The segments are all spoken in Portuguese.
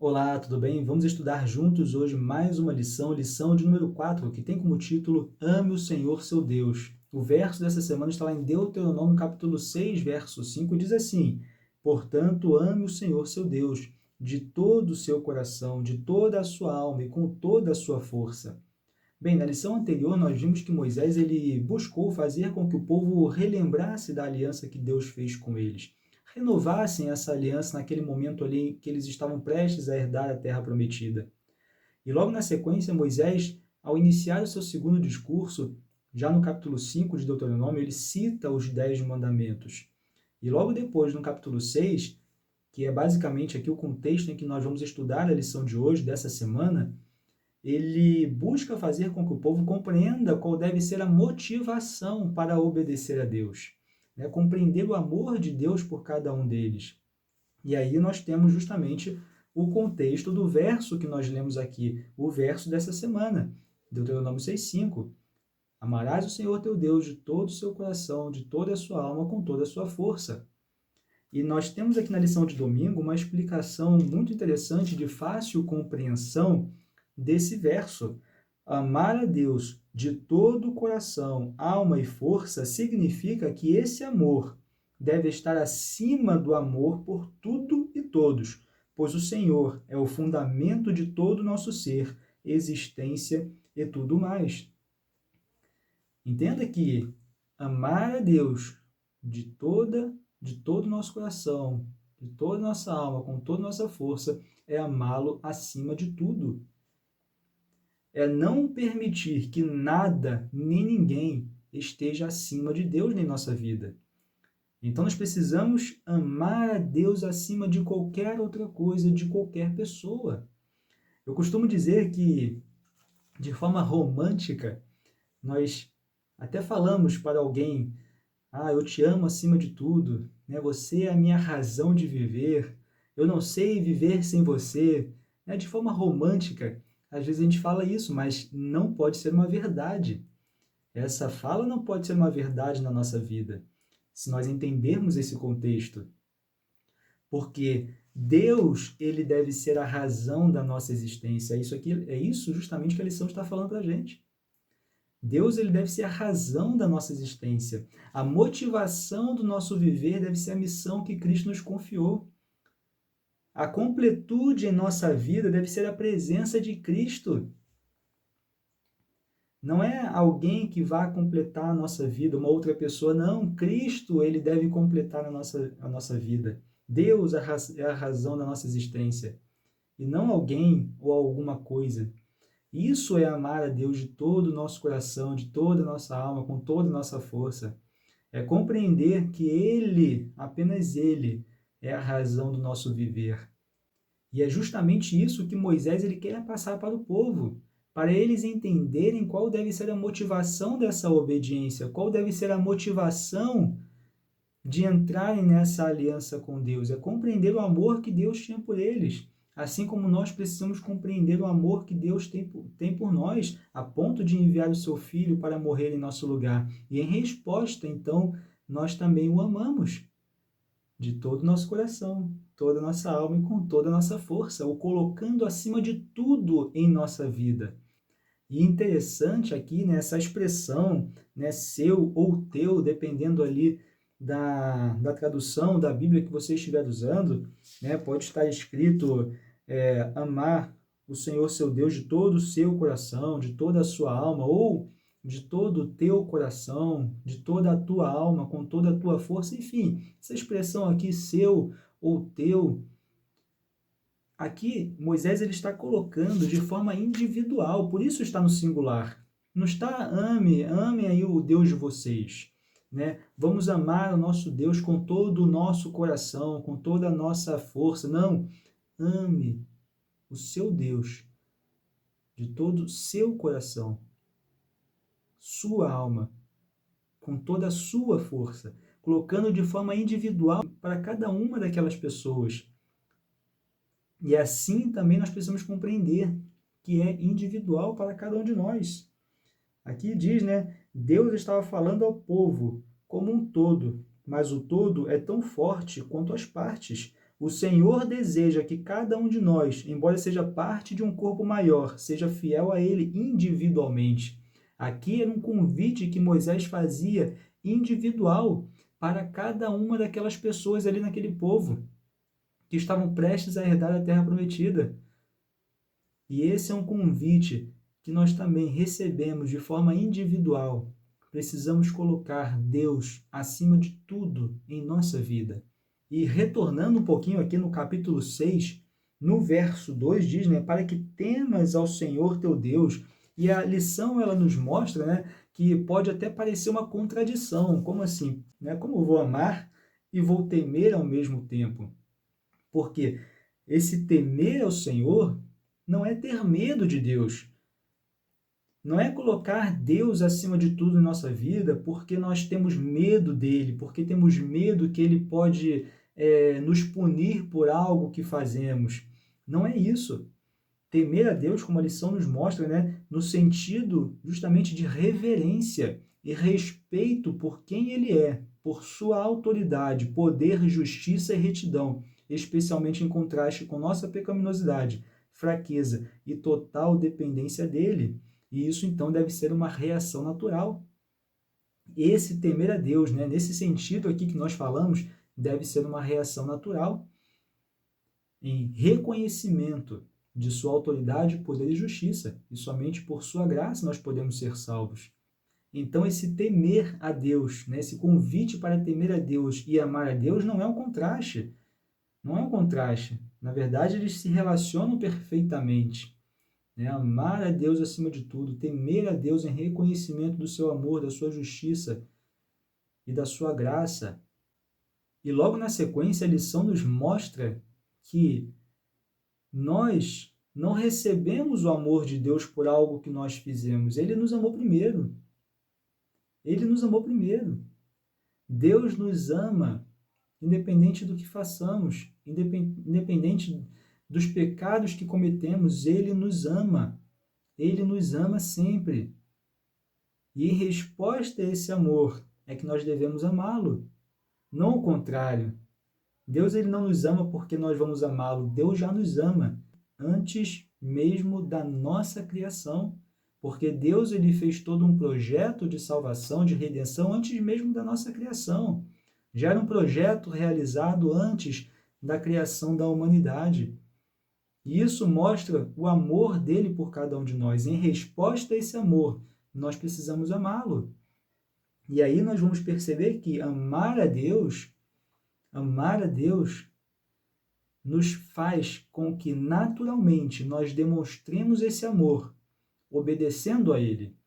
Olá, tudo bem? Vamos estudar juntos hoje mais uma lição de número 4, que tem como título Ame o Senhor seu Deus. O verso dessa semana está lá em Deuteronômio capítulo 6, verso 5, e diz assim: Portanto, ame o Senhor seu Deus de todo o seu coração, de toda a sua alma e com toda a sua força. Bem, na lição anterior nós vimos que Moisés ele buscou fazer com que o povo relembrasse da aliança que Deus fez com eles, renovassem essa aliança naquele momento ali que eles estavam prestes a herdar a terra prometida. E logo na sequência, Moisés, ao iniciar o seu segundo discurso, já no capítulo 5 de Deuteronômio, ele cita os 10 mandamentos. E logo depois, no capítulo 6, que é basicamente aqui o contexto em que nós vamos estudar a lição de hoje, dessa semana, ele busca fazer com que o povo compreenda qual deve ser a motivação para obedecer a Deus, né? Compreender o amor de Deus por cada um deles. E aí nós temos justamente o contexto do verso que nós lemos aqui, o verso dessa semana, Deuteronômio 6,5. Amarás o Senhor teu Deus de todo o seu coração, de toda a sua alma, com toda a sua força. E nós temos aqui na lição de domingo uma explicação muito interessante, de fácil compreensão, desse verso. Amar a Deus de todo o coração, alma e força significa que esse amor deve estar acima do amor por tudo e todos, pois o Senhor é o fundamento de todo o nosso ser, existência e tudo mais. Entenda que amar a Deus de todo o nosso coração, de toda a nossa alma, com toda a nossa força, é amá-lo acima de tudo. É não permitir que nada nem ninguém esteja acima de Deus em nossa vida. Então nós precisamos amar a Deus acima de qualquer outra coisa, de qualquer pessoa. Eu costumo dizer que, de forma romântica, nós até falamos para alguém: eu te amo acima de tudo, né? Você é a minha razão de viver, eu não sei viver sem você. Né? De forma romântica, às vezes a gente fala isso, mas não pode ser uma verdade. Essa fala não pode ser uma verdade na nossa vida, se nós entendermos esse contexto. Porque Deus, ele deve ser a razão da nossa existência. É isso justamente que a lição está falando para a gente. Deus, ele deve ser a razão da nossa existência. A motivação do nosso viver deve ser a missão que Cristo nos confiou. A completude em nossa vida deve ser a presença de Cristo. Não é alguém que vá completar a nossa vida, uma outra pessoa. Não, Cristo, ele deve completar a nossa vida. Deus é a razão da nossa existência. E não alguém ou alguma coisa. Isso é amar a Deus de todo o nosso coração, de toda a nossa alma, com toda a nossa força. É compreender que Ele, apenas Ele, é a razão do nosso viver. E é justamente isso que Moisés ele quer passar para o povo, para eles entenderem qual deve ser a motivação dessa obediência, qual deve ser a motivação de entrarem nessa aliança com Deus. É compreender o amor que Deus tinha por eles. Assim como nós precisamos compreender o amor que Deus tem por nós, a ponto de enviar o seu Filho para morrer em nosso lugar. E em resposta, então, nós também o amamos de todo o nosso coração, toda a nossa alma e com toda a nossa força, o colocando acima de tudo em nossa vida. E interessante aqui, né, essa expressão, né, seu ou teu, dependendo ali da tradução da Bíblia que você estiver usando, né, pode estar escrito amar o Senhor seu Deus de todo o seu coração, de toda a sua alma, ou de todo o teu coração, de toda a tua alma, com toda a tua força, enfim, essa expressão aqui, seu ou teu, aqui Moisés ele está colocando de forma individual, por isso está no singular. Não está ame aí o Deus de vocês. Né? Vamos amar o nosso Deus com todo o nosso coração, com toda a nossa força. Não, ame o seu Deus de todo o seu coração, sua alma, com toda a sua força, colocando de forma individual para cada uma daquelas pessoas. E assim também nós precisamos compreender que é individual para cada um de nós. Aqui diz, né, Deus estava falando ao povo como um todo, mas o todo é tão forte quanto as partes. O Senhor deseja que cada um de nós, embora seja parte de um corpo maior, seja fiel a Ele individualmente. Aqui era um convite que Moisés fazia individual para cada uma daquelas pessoas ali naquele povo que estavam prestes a herdar a terra prometida. E esse é um convite que nós também recebemos de forma individual. Precisamos colocar Deus acima de tudo em nossa vida. E retornando um pouquinho aqui no capítulo 6, no verso 2 diz, né, para que temas ao Senhor teu Deus. E a lição ela nos mostra, né, que pode até parecer uma contradição. Como assim? Né? Como eu vou amar e vou temer ao mesmo tempo? Porque esse temer ao Senhor não é ter medo de Deus. Não é colocar Deus acima de tudo em nossa vida porque nós temos medo dele, porque temos medo que ele pode nos punir por algo que fazemos. Não é isso. Temer a Deus, como a lição nos mostra, né, no sentido justamente de reverência e respeito por quem ele é, por sua autoridade, poder, justiça e retidão, especialmente em contraste com nossa pecaminosidade, fraqueza e total dependência dele. E isso, então, deve ser uma reação natural. Esse temer a Deus, né, nesse sentido aqui que nós falamos, deve ser uma reação natural em reconhecimento de sua autoridade, poder e justiça. E somente por sua graça nós podemos ser salvos. Então, esse temer a Deus, né, esse convite para temer a Deus e amar a Deus não é um contraste. Não é um contraste. Na verdade, eles se relacionam perfeitamente. Né? Amar a Deus acima de tudo, temer a Deus em reconhecimento do seu amor, da sua justiça e da sua graça. E logo na sequência, a lição nos mostra que nós não recebemos o amor de Deus por algo que nós fizemos. Ele nos amou primeiro. Ele nos amou primeiro. Deus nos ama, independente do que façamos, independente dos pecados que cometemos, Ele nos ama. Ele nos ama sempre. E em resposta a esse amor é que nós devemos amá-lo, não o contrário. Deus ele não nos ama porque nós vamos amá-lo. Deus já nos ama antes mesmo da nossa criação. Porque Deus ele fez todo um projeto de salvação, de redenção, antes mesmo da nossa criação. Já era um projeto realizado antes da criação da humanidade. E isso mostra o amor dele por cada um de nós. Em resposta a esse amor, nós precisamos amá-lo. E aí nós vamos perceber que amar a Deus nos faz com que naturalmente nós demonstremos esse amor, obedecendo a Ele.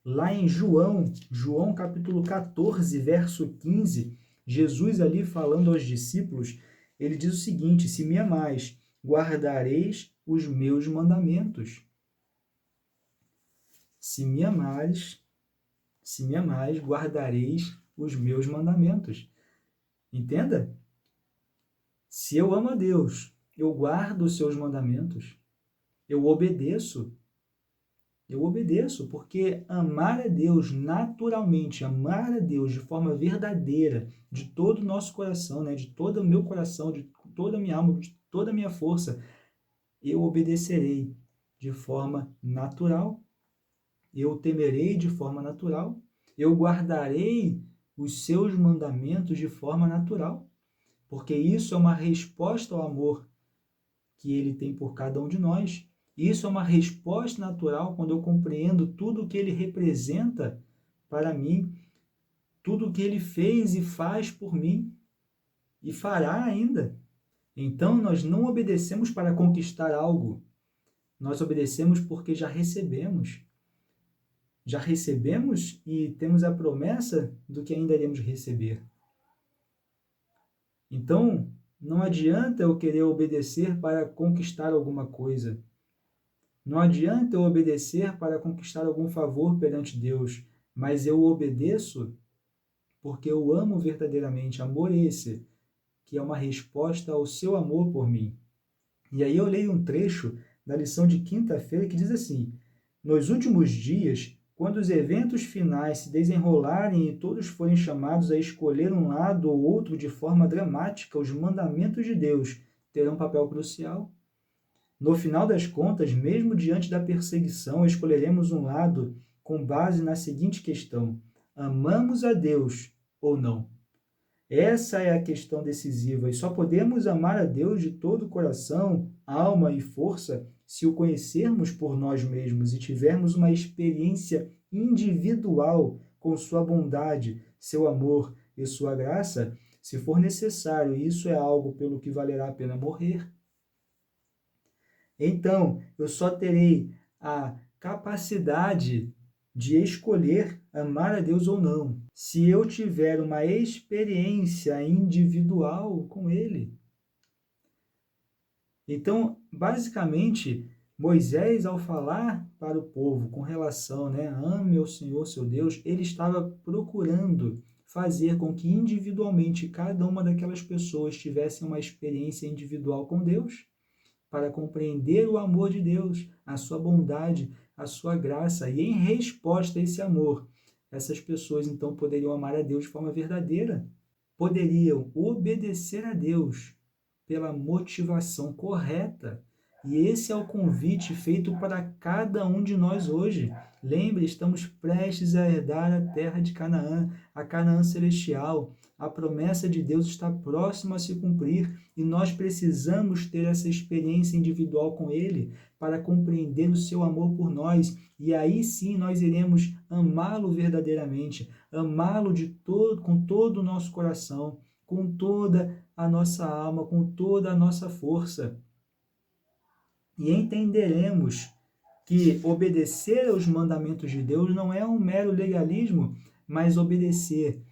Lá em João capítulo 14, verso 15, Jesus ali falando aos discípulos, ele diz o seguinte: se me amais, guardareis os meus mandamentos. Se me amais, guardareis os meus mandamentos. Entenda? Se eu amo a Deus, eu guardo os seus mandamentos, eu obedeço. Eu obedeço, porque amar a Deus naturalmente, amar a Deus de forma verdadeira, de todo o nosso coração, né, de todo o meu coração, de toda a minha alma, de toda a minha força, eu obedecerei de forma natural, eu temerei de forma natural, eu guardarei os seus mandamentos de forma natural, porque isso é uma resposta ao amor que ele tem por cada um de nós. Isso é uma resposta natural quando eu compreendo tudo o que ele representa para mim, tudo o que ele fez e faz por mim e fará ainda. Então, nós não obedecemos para conquistar algo, nós obedecemos porque já recebemos. Já recebemos e temos a promessa do que ainda iremos receber. Então, não adianta eu querer obedecer para conquistar alguma coisa. Não adianta eu obedecer para conquistar algum favor perante Deus, mas eu obedeço porque eu amo verdadeiramente. Amor esse, que é uma resposta ao seu amor por mim. E aí eu leio um trecho da lição de quinta-feira que diz assim: nos últimos dias, Quando os eventos finais se desenrolarem e todos forem chamados a escolher um lado ou outro de forma dramática, os mandamentos de Deus terão um papel crucial. No final das contas, mesmo diante da perseguição, escolheremos um lado com base na seguinte questão: amamos a Deus ou não? Essa é a questão decisiva, e só podemos amar a Deus de todo o coração, alma e força se o conhecermos por nós mesmos e tivermos uma experiência individual com sua bondade, seu amor e sua graça, se for necessário. Isso é algo pelo que valerá a pena morrer. Então, eu só terei a capacidade de escolher amar a Deus ou não, se eu tiver uma experiência individual com Ele. Então, basicamente, Moisés, ao falar para o povo com relação, ame ao Senhor seu Deus, ele estava procurando fazer com que individualmente cada uma daquelas pessoas tivesse uma experiência individual com Deus, para compreender o amor de Deus, a sua bondade, a sua graça. E em resposta a esse amor, essas pessoas então poderiam amar a Deus de forma verdadeira, poderiam obedecer a Deus pela motivação correta. E esse é o convite feito para cada um de nós hoje. Lembre, estamos prestes a herdar a terra de Canaã, a Canaã celestial. A promessa de Deus está próxima a se cumprir e nós precisamos ter essa experiência individual com Ele para compreender o seu amor por nós. E aí sim nós iremos amá-lo verdadeiramente, amá-lo com todo o nosso coração, com toda a nossa alma, com toda a nossa força. E entenderemos que obedecer aos mandamentos de Deus não é um mero legalismo, mas obedecer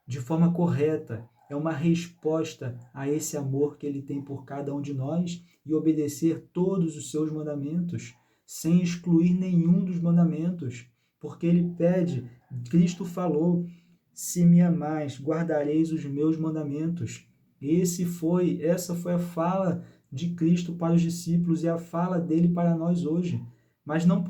de forma correta é uma resposta a esse amor que Ele tem por cada um de nós e obedecer todos os seus mandamentos, sem excluir nenhum dos mandamentos, porque Ele pede, Cristo falou, se me amais, guardareis os meus mandamentos. Essa foi a fala de Cristo para os discípulos e a fala dele para nós hoje. Mas não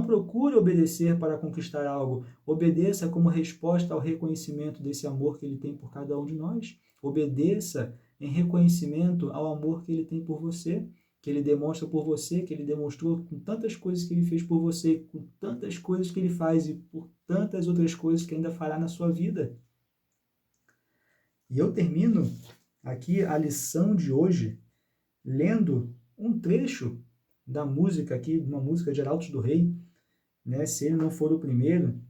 procure obedecer para conquistar algo. Obedeça como resposta ao reconhecimento desse amor que Ele tem por cada um de nós. Obedeça em reconhecimento ao amor que Ele tem por você, que Ele demonstra por você, que Ele demonstrou com tantas coisas que Ele fez por você, com tantas coisas que Ele faz e por tantas outras coisas que ainda fará na sua vida. E eu termino aqui a lição de hoje lendo um trecho da música aqui, uma música de Arautos do Rei, se ele não for o primeiro,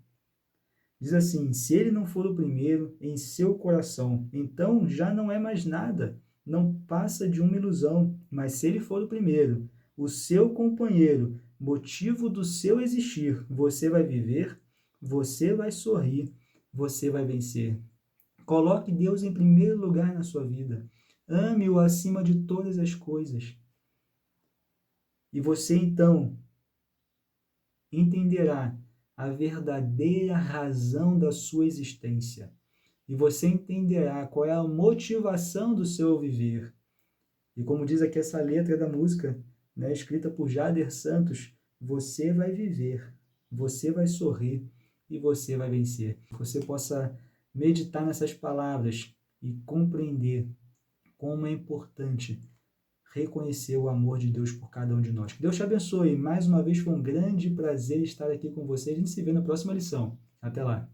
diz assim: se ele não for o primeiro em seu coração, então já não é mais nada, não passa de uma ilusão, mas se ele for o primeiro, o seu companheiro, motivo do seu existir, você vai viver, você vai sorrir, você vai vencer. Coloque Deus em primeiro lugar na sua vida, ame-o acima de todas as coisas. E você, então, entenderá a verdadeira razão da sua existência. E você entenderá qual é a motivação do seu viver. E como diz aqui essa letra da música, escrita por Jader Santos, você vai viver, você vai sorrir e você vai vencer. Que você possa meditar nessas palavras e compreender como é importante reconhecer o amor de Deus por cada um de nós. Que Deus te abençoe. Mais uma vez foi um grande prazer estar aqui com você. A gente se vê na próxima lição. Até lá.